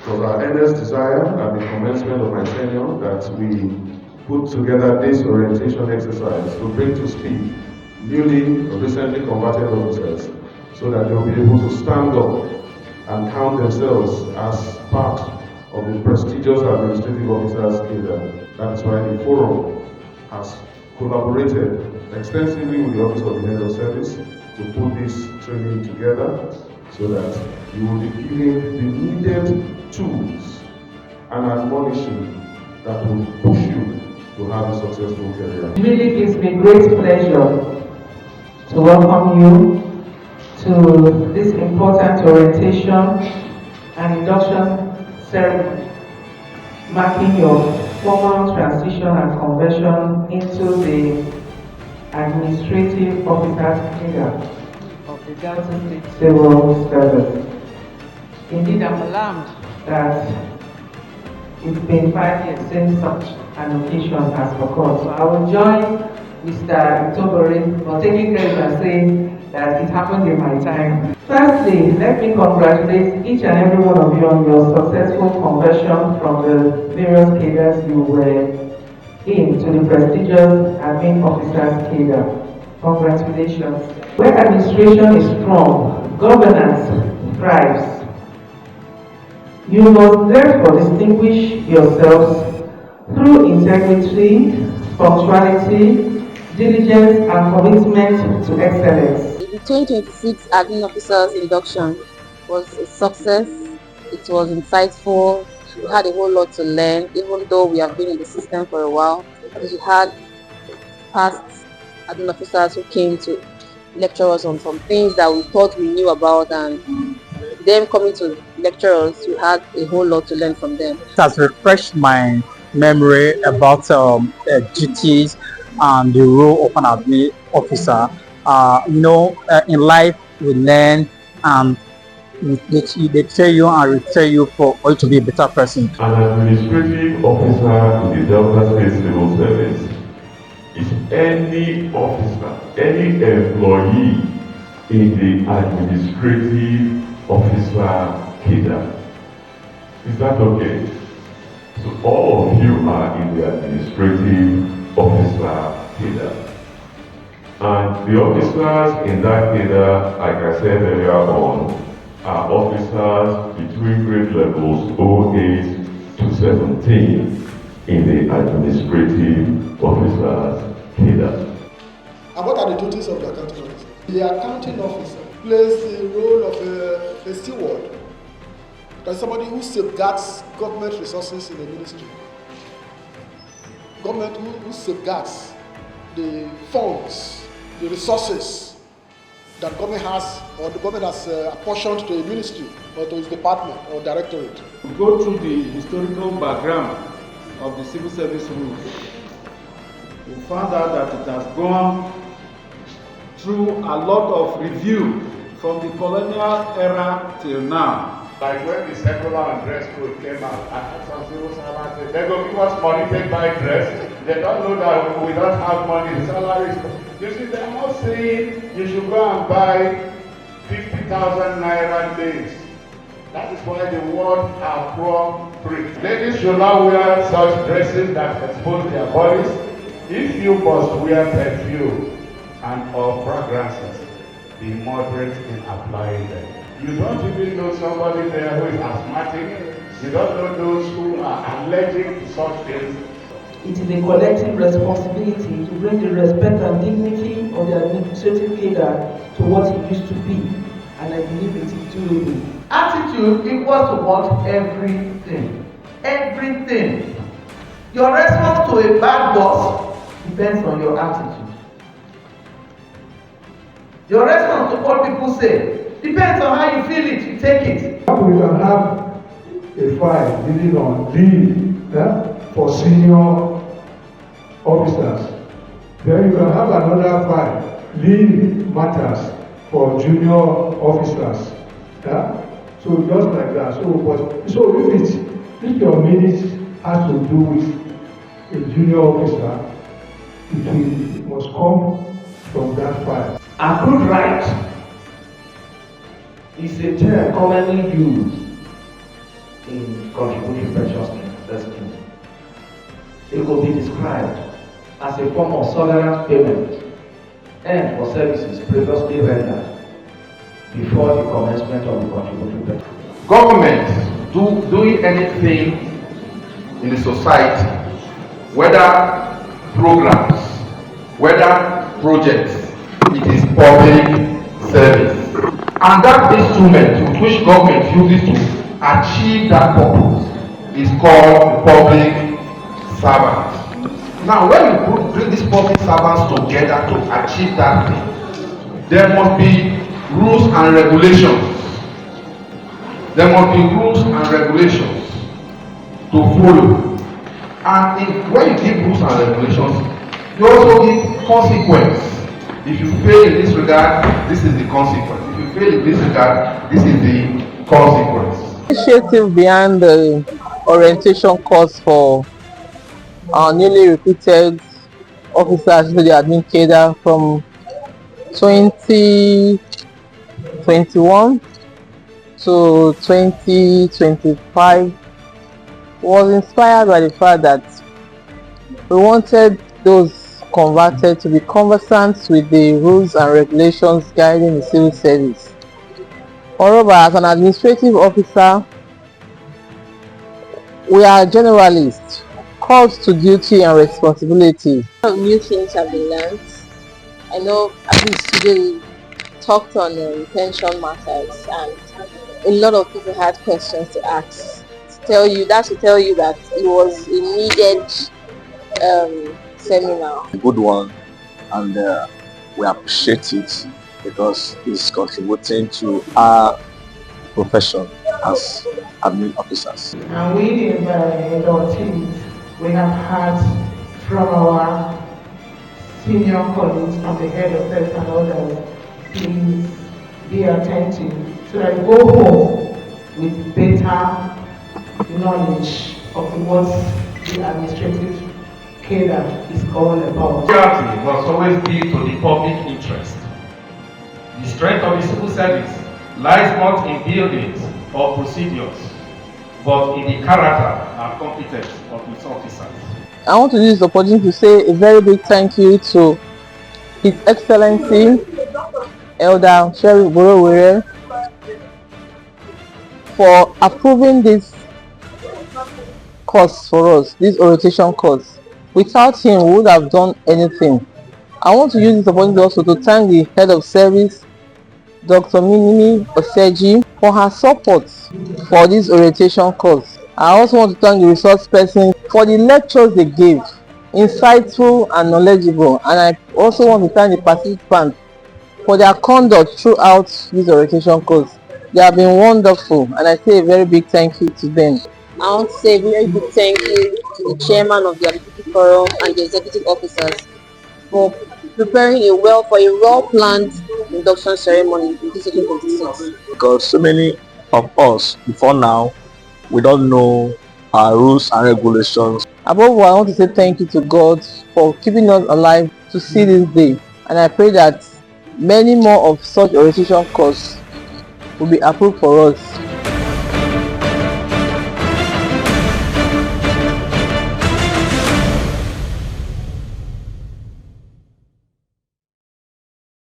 It was our earnest desire at the commencement of my tenure that we put together this orientation exercise to bring to speed newly or recently converted officers so that they will be able to stand up and count themselves as part of the prestigious administrative officers cadre. That is why the forum has collaborated extensively with the Office of the Head of Service to put this training together so that you will be given the needed tools and admonition that will push you to have a successful career. It really gives me great pleasure to welcome you to this important orientation and induction ceremony, marking your formal transition and conversion into the administrative officers cadre of the Delta State Civil Service. Indeed, I'm alarmed that it's been 5 years since such an occasion has occurred. So I will join Mr. Itobori for taking credit and saying that it happened in my time. Firstly, let me congratulate each and every one of you on your successful conversion from the various cadres you were in to the prestigious admin officers cadre. Congratulations. Where administration is strong, governance thrives. You must therefore distinguish yourselves through integrity, punctuality, diligence, and commitment to excellence. The 2026 Admin Officers Induction was a success. It was insightful. We had a whole lot to learn, even though we have been in the system for a while. We had past admin officers who came to lecture us on some things that we thought we knew about, and them coming to lecture us, we had a whole lot to learn from them. It has refreshed my memory about duties and the role of an admin officer. In life we learn, and they tell you and retrain you for you to be a better person. An administrative officer in the Delta State Civil Service is any officer, any employee in the administrative officer cadre. Is that okay? So all of you are in the administrative officer cadre. And the officers in that cadre, like I said earlier on, are officers between grade levels 08 to 17 in the administrative officers cadre. And what are the duties of the accounting officer? The accounting officer plays the role of a steward. That's somebody who safeguards government resources in the ministry. Government who safeguards the funds, the resources that government has, or the government has apportioned to a ministry or to its department or directorate. We go through the historical background of the civil service rules. We found out that it has gone through a lot of review from the colonial era till now. Like when the secular and dress code came out, I had some civil servants say, they go give us money, take buy dress. They don't know that we don't have money, the salaries. You see, they're not saying you should go and buy 50,000 naira days. That is why the word appropriate. Ladies should not wear such dresses that expose their bodies. If you must wear perfume and or fragrances, be moderate in applying them. You don't even know somebody there who is asthmatic. You don't know those who are allergic to such things. It is a collective responsibility to bring the respect and dignity of the administrative cadre to what it used to be, and I believe it is doable. Attitude equals to what? Everything. Everything. Your response to a bad boss depends on your attitude. Your response to what people say depends on how you feel it, you take it. We can have a file dealing on leave for senior officers. Then you can have another file, leave matters for junior officers. So just like that. If your minutes has to do with a junior officer, it must come from that file. Accrued right is a term commonly used in contributory pension scheme. It could be described as a form of sovereign payment and for services previously rendered before the commencement of the contributory pension. Government doing anything in the society, whether programs, whether projects, it is public service. And that instrument which government uses to achieve that purpose is called public servant. Now, when you bring these public servants together to achieve that thing, there must be rules and regulations. There must be rules and regulations to follow. And when you give rules and regulations, you also give consequence. If you fail in this regard, this is the consequence. If you fail in this regard, this is the consequence. Initiative behind the orientation course for our newly recruited officers to the admin cadre from 2021 to 2025 was inspired by the fact that we wanted those converted to be conversant with the rules and regulations guiding the civil service. Moreover, as an administrative officer, we are generalists, called to duty and responsibility. New things have been learned. I know at least today we talked on pension matters, and a lot of people had questions to ask. To tell you that it was a needed seminar. A good one, and we appreciate it because it's contributing to our profession as admin officers. And we in our teams, we have had from our senior colleagues, from the head of sales and others, please be attentive so that you go home with better knowledge of what the administrative cadre is all about. Loyalty must always be to the public interest. The strength of the civil service lies not in buildings or procedures, but in the character and competence of its officers. I want to use this opportunity to say a very big thank you to His Excellency Elder Sherry Borowere for approving this course for us, this orientation course. Without him, we would have done anything. I want to use this opportunity also to thank the head of service, Dr. Minimi Oseji, for her support for this orientation course. I also want to thank the resource person for the lectures they gave, insightful and knowledgeable. And I also want to thank the participants for their conduct throughout this orientation course. They have been wonderful, and I say a very big thank you to them. I want to say a very big thank you to the chairman of the Executive Forum and the executive officers for preparing a well-planned induction ceremony in 2026. Because so many of us before now, we don't know our rules and regulations. Above all, I want to say thank you to God for keeping us alive to see this day, and I pray that many more of such orientation courses will be approved for us.